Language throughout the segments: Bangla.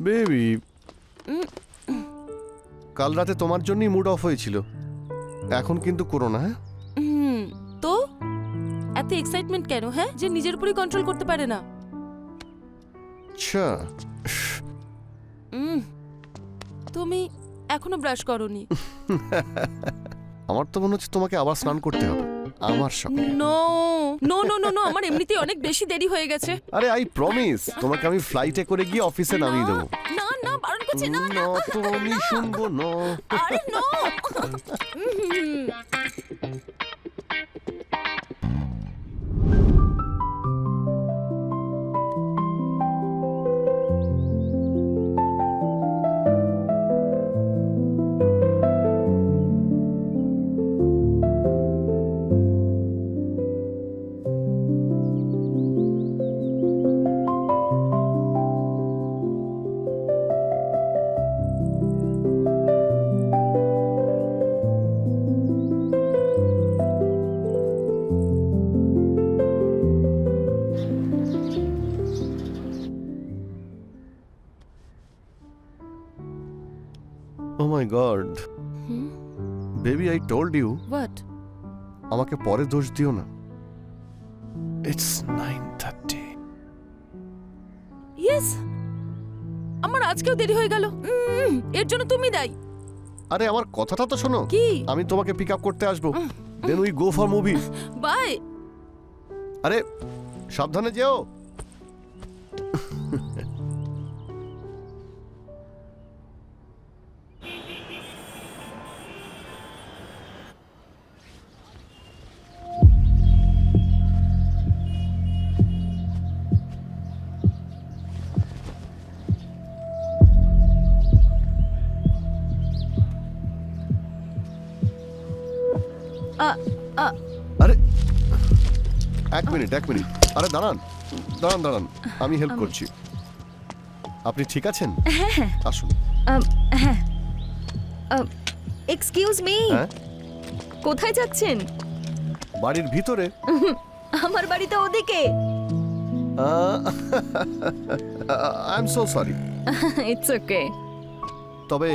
বেবি, কাল রাতে তোমার জন্যই মুড অফ হয়েছিল, এখন কিন্তু করো না। হ্যাঁ, তো এত এক্সাইটমেন্ট কেন, হ্যাঁ, যে নিজের উপরই কন্ট্রোল করতে পারে না? আচ্ছা, তুমি এখনো ব্রাশ করোনি? আমার তো মনে হচ্ছে তোমাকে আবার স্নান করতে হবে আমার সঙ্গে। No no no no no, আমার এমনিতেই অনেক বেশি দেরি হয়ে গেছে। আরে আই প্রমিস, তোমাকে আমি ফ্লাইটে করে গিয়ে অফিসে নামিয়ে দেবো। না না, বারণ করছি, না না। না, তো আমি শুনবো না। আরে no. Oh my God, baby, I told you. What? আমাকে পরে দোষ দিও না। It's 9:30. ইয়েস, আমার আজকেও দেরি হয়ে গেল। এর জন্য তুমি দায়ী। আরে আমার কথাটা তো শোনো। কি? আমি তোমাকে পিক আপ করতে আসবো, then we go for movie. Bye. আরে সাবধানে যেও। আরে এক মিনিট। আরে দাঁড়ান, আমি হেল্প করছি। আপনি ঠিক আছেন? আসুন। হ্যাঁ, এক্সকিউজ মি, হ্যাঁ, কোথায় যাচ্ছেন? বাড়ির ভিতরে। আমার বাড়ি তো ওদিকে। I am so sorry. It's okay. তবে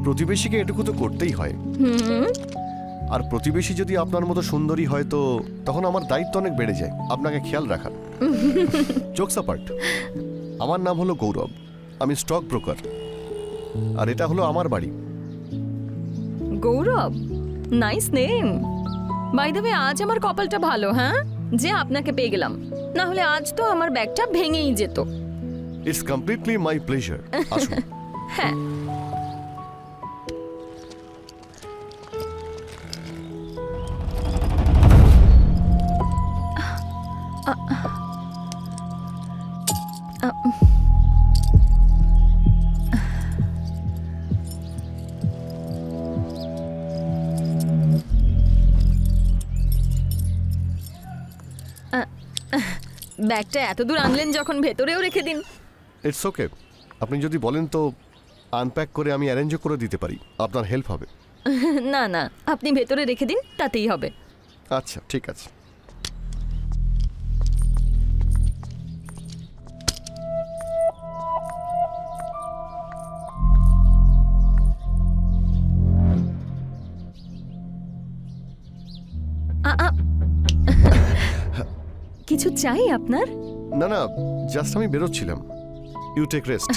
প্রতিবেশীকে এটুকু তো করতেই হয়। আর প্রতিবেশী যদি আপনার মতো সুন্দরী হয় তো তখন আমার দায়িত্ব অনেক বেড়ে যায় আপনাকে খেয়াল রাখার। জোকস অ্যাপার্ট, আমার নাম হলো গৌরব, আমি স্টক ব্রোকার, আর এটা হলো আমার বাড়ি। Gaurav, nice name. By the way, আজ আমার কপালটা ভালো, হ্যাঁ, যে আপনাকে পেয়ে গেলাম, না হলে আজ তো আমার ব্যাগটা ভেঙেই যেত। It's completely my pleasure. আসুন। হ্যাঁ, ব্যাগটা এত দূর আনলেন যখন, ভেতরেও রেখে দিন। ইটস ওকে, আপনি যদি বলেন তো আনপ্যাক করে আমি অ্যারেঞ্জও করে দিতে পারি, আপনার হেল্প হবে। না না, আপনি ভেতরে রেখে দিন, তাতেই হবে। আচ্ছা ঠিক আছে। কিছু চাই আপনার? না না, জাস্ট আমি বেরোচ্ছিলাম। You take rest.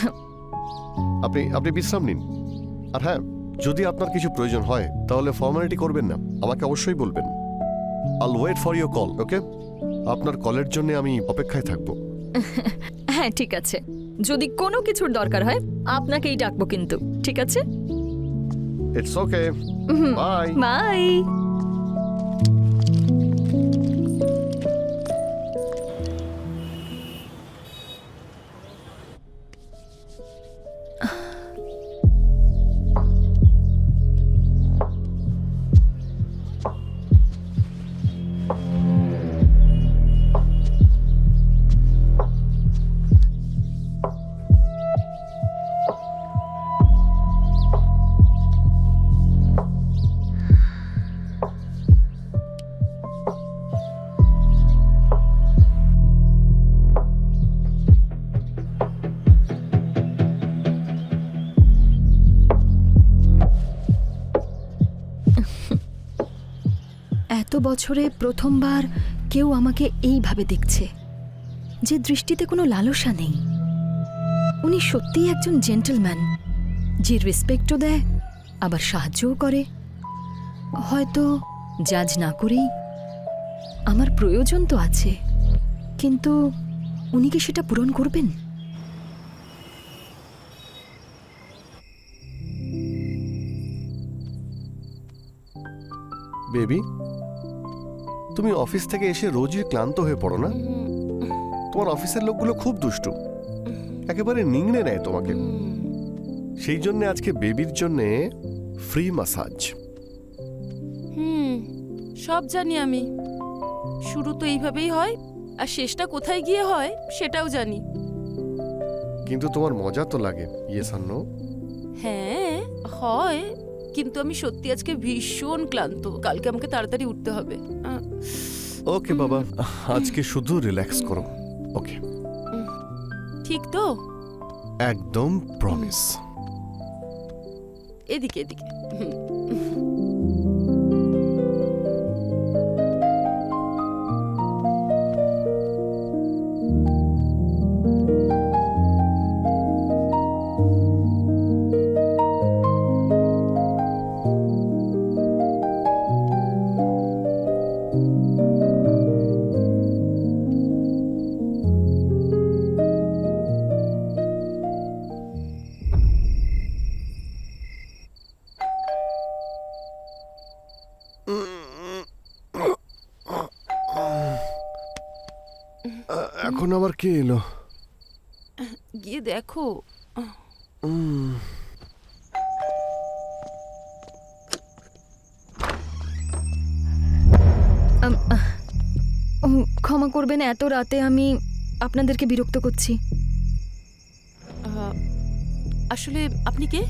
আপনি বিশ্রাম নিন। আর হ্যাঁ, যদি আপনার কিছু প্রয়োজন হয় তাহলে ফর্মালিটি করবেন না, আমাকে অবশ্যই বলবেন। আল ওয়েট ফর ইউর কল, ওকে? আপনার কলের জন্য আমি অপেক্ষায় থাকবো। হ্যাঁ ঠিক আছে, যদি কোনো কিছুর দরকার হয় আপনাকেই ডাকবো কিন্তু, ঠিক আছে? It's okay, bye. বাই। বছরে প্রথমবার কেউ আমাকে এইভাবে দেখছে, যে দৃষ্টিতে কোনো লালসা নেই। উনি সত্যিই একজন জেন্টলম্যান, যে রেসপেক্টও দেয় আবার সাহায্যও করে। হয়তো জাজ না করেই আমার প্রয়োজন তো আছে, কিন্তু উনি কি সেটা পূরণ করবেন? বেবি, তুমি অফিস থেকে এসে রোজই ক্লান্ত হয়ে পড়ো না? তোমার অফিসের লোকগুলো খুব দুষ্টু, একেবারে নিংড়ে নেয় তোমাকে। সেই জন্য আজকে বেবির জন্য ফ্রি মাসাজ। সব জানি আমি। শুরু তো এইভাবেই হয়, আর শেষটা কোথায় গিয়ে হয় সেটাও জানি। কিন্তু তোমার মজা তো লাগে, ইয়েস আর নো? হ্যাঁ হয়, কিন্তু আমি সত্যি আজকে ভীষণ ক্লান্ত। কালকে আমাকে তাড়াতাড়ি উঠতে হবে। ওকে বাবা, আজকে শুধু রিল্যাক্স করো, ওকে? ঠিক তো? একদম প্রমিস। এদিকে এদিকে। এখন আবার কে এলো? গিয়ে দেখো। ক্ষমা করবেন, এত রাতে আমি আপনাদেরকে বিরক্ত করছি। আসলে আপনি কে?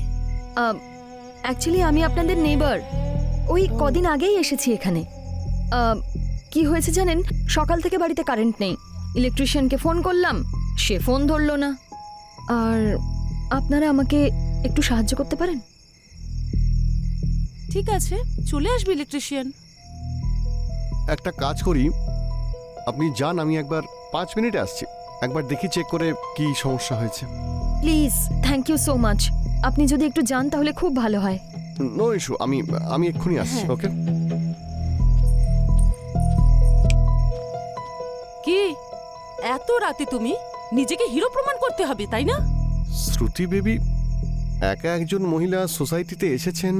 অ্যাকচুয়ালি আমি আপনাদের নেবার। ওই কদিন আগেই এসেছি এখানে। কি হয়েছে জানেন, সকাল থেকে বাড়িতে কারেন্ট নেই। ইলেকট্রিশিয়ানকে ফোন করলাম, সে ফোন ধরলো না। আর আপনারা আমাকে একটু সাহায্য করতে পারেন? ঠিক আছে, চলে আসবে ইলেকট্রিশিয়ান। একটা কাজ করি, আপনি যান, আমি একবার 5 মিনিটে আসছি। একবার দেখি চেক করে কি সমস্যা হয়েছে। Please, thank you so much. আপনি যদি একটু যান তাহলে খুব ভালো হয়। নো ইস্যু, আমি এক্ষুনি আসছি, হ্যাঁ। ওকে? কি এত রাতে তুমি নিজেকে হিরো প্রমাণ করতে হবে, তাই না? শ্রুতি বেবি, একা একজন মহিলা সোসাইটিতে এসেছেন।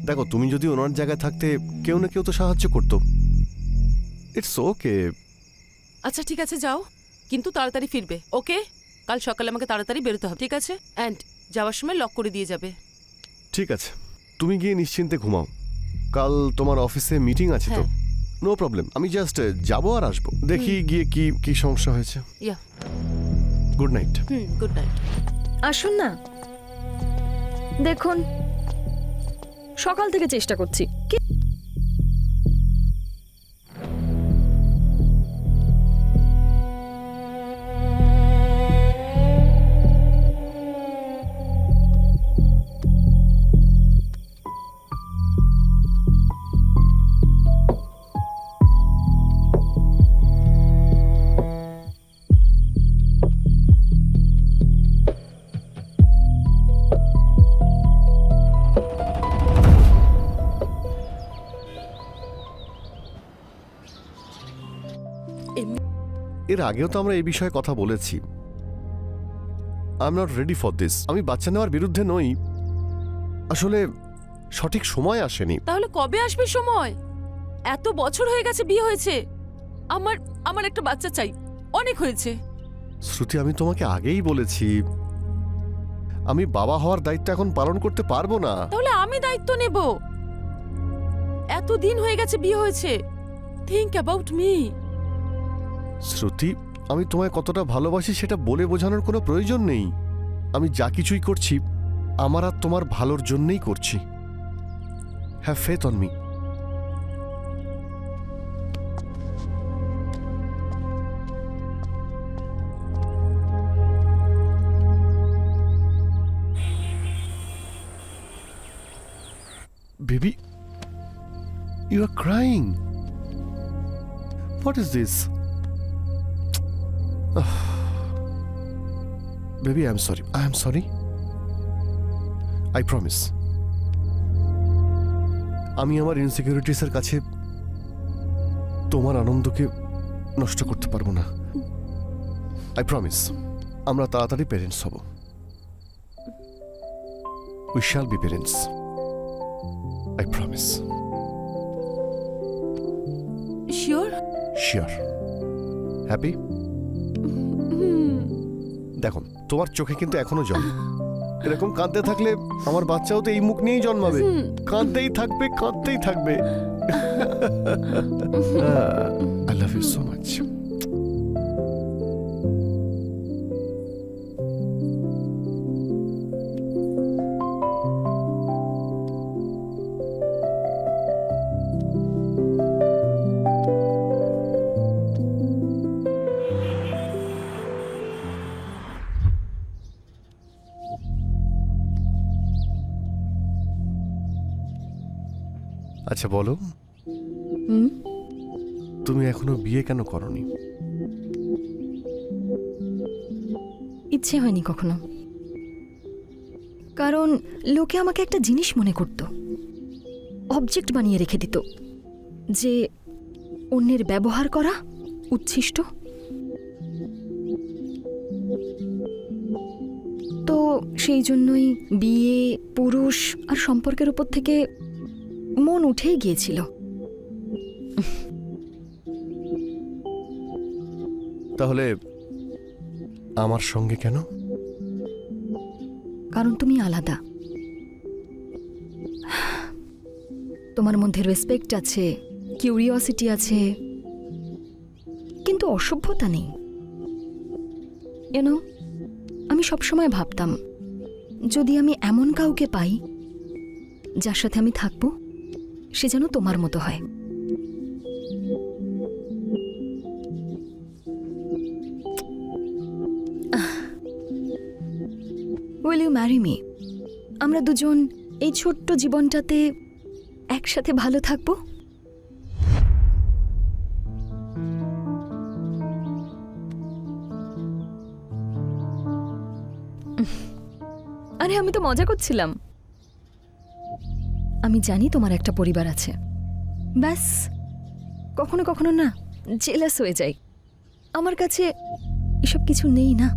দেখো, তুমি যদি ওনার জায়গায় থাকতে কেউ না কেউ তো সাহায্য করতো। It's okay. আচ্ছা ঠিক আছে, যাও, কিন্তু তাড়াতাড়ি ফিরবে, ওকে? কাল সকালে আমাকে তাড়াতাড়ি বেরোতে হবে, ঠিক আছে? অ্যান্ড যাওয়ার সময় লক করে দিয়ে যাবে। ঠিক আছে, তুমি গিয়ে নিশ্চিন্তে ঘুমাও। কাল তোমার অফিসে মিটিং আছে তো? হ্যাঁ। নো প্রবলেম, আমি জাস্ট যাবো আর আসবো, দেখি গিয়ে কি কি সমস্যা হয়েছে। ইয়া, গুড নাইট। Good night. আসুন না, দেখুন সকাল থেকে চেষ্টা করছি। এর আগেও তো আমরা এই বিষয়ে কথা বলেছি। I am not ready for this. আমি বাচ্চা নেওয়ার বিরুদ্ধে নই, আসলে সঠিক সময় আসেনি। তাহলে কবে আসবে সময়? এত বছর হয়ে গেছে বিয়ে হয়েছে। আমার আমার একটা বাচ্চা চাই, অনেক হয়েছে। শ্রুতি, আমি তোমাকে আগেই বলেছি আমি বাবা হওয়ার দায়িত্ব এখন পালন করতে পারবো না। তাহলে আমি দায়িত্ব নেব। এত দিন হয়ে গেছে বিয়ে হয়েছে। Think about me. শ্রুতি, আমি তোমায় কতটা ভালোবাসি সেটা বলে বোঝানোর কোনো প্রয়োজন নেই। আমি যা কিছুই করছি আমার আর তোমার ভালোর জন্যই করছি। Have faith on me. Baby, you are crying. What is this? Baby, I'm sorry. I am sorry. I promise. আমি আমার ইনসিকিউরিটিসের কাছে তোমার আনন্দকে নষ্ট করতে পারবো না। আই প্রমিস আমরা তাড়াতাড়ি প্যারেন্টস হব। We shall be parents. I promise. Sure? Sure. Happy? দেখো তোমার চোখে কিন্তু এখনো জল। এরকম কাঁদতে থাকলে আমার বাচ্চাও তো এই মুখ নিয়েই জন্মাবে, কাঁদতেই থাকবে কাঁদতেই থাকবে। I love you so much. আচ্ছা বলো, তুমি এখনো বিয়ে কেন করনি? ইচ্ছে হয়নি কখনো, কারণ লোকে আমাকে একটা জিনিস মনে করত, অবজেক্ট বানিয়ে রেখে দিত, যে অন্যের ব্যবহার করা উচ্ছিষ্ট। তো সেই জন্যই বিয়ে, পুরুষ আর সম্পর্কের উপর থেকে মন উঠেই গিয়েছিল। তাহলে আমার সঙ্গে কেন? কারণ তুমি আলাদা। তোমার মধ্যে রেসপেক্ট আছে, কিউরিওসিটি আছে, কিন্তু অসভ্যতা নেই। ইউনো, আমি সবসময় ভাবতাম যদি আমি এমন কাউকে পাই যার সাথে আমি থাকবো, সে যেন তোমার মতো হয়। Will you marry me? আমরা দুজন এই ছোট্ট জীবনটাতে একসাথে ভালো থাকবো। আরে আমি তো মজা করছিলাম। আমি জানি তোমার একটা পরিবার আছে, ব্যাস কখনো কখনো না জেলাস হয়ে যাই। আমার কাছে এসব কিছু নেই না।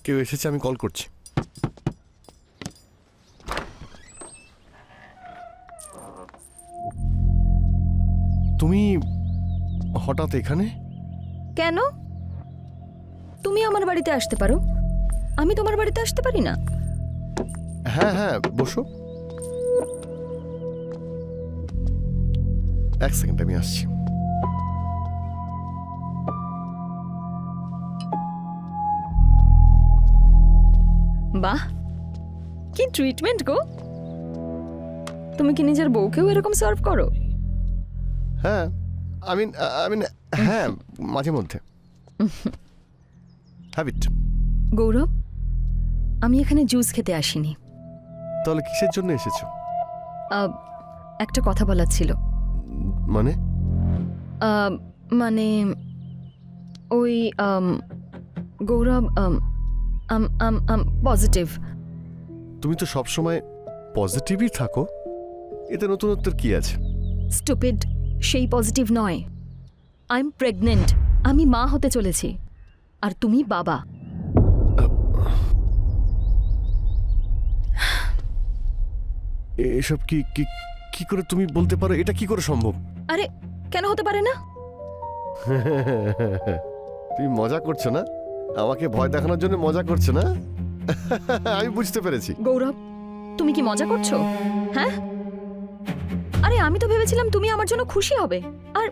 কেউ এসেছে, আমি কল করছি। তুমি হঠাৎ এখানে? কেন? তুমি আমার বাড়িতে আসতে পারো, আমি তোমার বাড়িতে আসতে পারি না? হ্যাঁ হ্যাঁ বসো, এক সেকেন্ড আমি আসছি। বাহ, কি ট্রিটমেন্ট গো! তুমি কি নিজের বউকেও এরকম সার্ভ করো? হ্যাঁ আই মিন হ্যাঁ, মাঝে মধ্যে হ্যাবিট। গৌরব, আমি এখানে জুস খেতে আসিনি। তাহলে কিসের জন্য এসেছো? একটা কথা বলার ছিল। মানে? মানে ওই গৌরব, পজিটিভ। তুমি তো সবসময় পজিটিভই থাকো, এতে নতুনত্বের কি আছে? স্টুপিড, সেই পজিটিভ নয়। আই এম প্রেগনেন্ট, আমি মা হতে চলেছি, আর তুমি বাবা। এসব কি কি কি করে তুমি বলতে পারো? এটা কি করে সম্ভব? আরে কেন হতে পারে না? তুমি মজা করছো না? আমাকে ভয় দেখানোর জন্য মজা করছো না? আমি বুঝতে পেরেছি। গৌরব, তুমি কি মজা করছো? হ্যাঁ, আরে আমি তো ভেবেছিলাম তুমি আমার জন্য খুশি হবে আর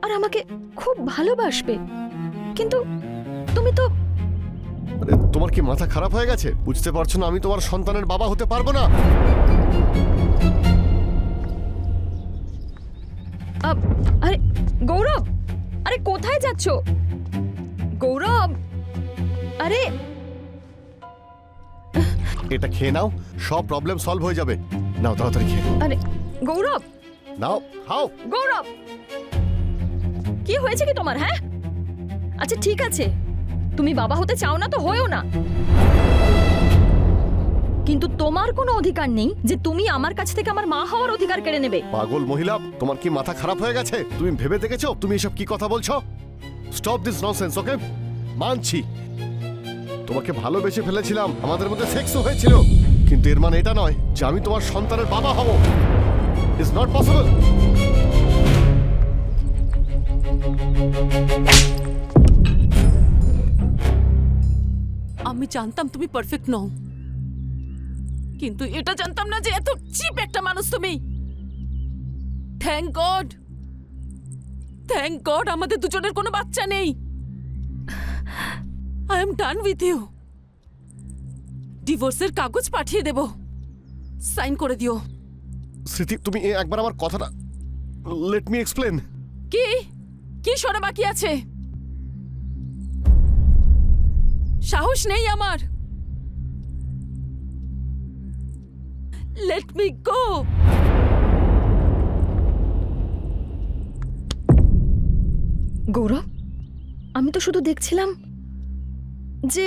আর আমাকে খুব ভালোবাসবে, কিন্তু তুমি তো... আরে তোমার কি মাথা খারাপ হয়ে গেছে? বুঝতে পারছো না আমি তোমার সন্তানের বাবা হতে পারবো না? আরে গৌরব, আরে কোথায় যাচ্ছো? গৌরব, আরে এটা খেয়ে নাও, সব প্রবলেম সলভ হয়ে যাবে। নাও তাড়াতাড়ি খেয়ে নাও। আরে গৌরব, নাও খাও। গৌরব, কি হয়েছে কি তোমার? হ্যাঁ, আচ্ছা ঠিক আছে, তুমি বাবা হতে চাও না তো হয়েও না, কিন্তু তোমার কোনো অধিকার নেই যে তুমি আমার কাছ থেকে আমার মা হওয়ার অধিকার কেড়ে নেবে। পাগল মহিলা, তোমার কি মাথা খারাপ হয়ে গেছে? তুমি ভেবে দেখেছো তুমি এসব কি কথা বলছো? স্টপ দিস ননসেন্স, ওকে? মানছি তোমাকে ভালোবেসে ফেলেছিলাম, আমাদের মধ্যে সেক্সও হয়েছিল, কিন্তু এর মানে এটা নয় যে আমি তোমার সন্তানের বাবা হব। It's not possible. আমি জানতাম তুমি পারফেক্ট নও, কিন্তু এটা জানতাম না যে এত চিপ একটা মানুষ তুমি। থ্যাংক গড আমাদের দুজনের কোনো বাচ্চা নেই। I am done with you. ডিভোর্সের কাগজ পাঠিয়ে দেব, সাইন করে দিও। স্মৃতি, তুমি একবার আমার কথাটা লেট মি এক্সপ্লেন। কি কি শোনা বাকি আছে? সাহস নেই আমার। Let me go. গৌরব, আমি তো শুধু দেখছিলাম যে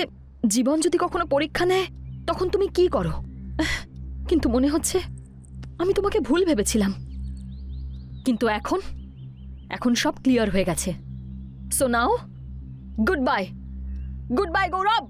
জীবন যদি কখনো পরীক্ষা নেয় তখন তুমি কি করো, কিন্তু মনে হচ্ছে আমি তোমাকে ভুল ভেবেছিলাম, কিন্তু এখন সব ক্লিয়ার হয়ে গেছে। সো নাও গুড বাই, গৌরব।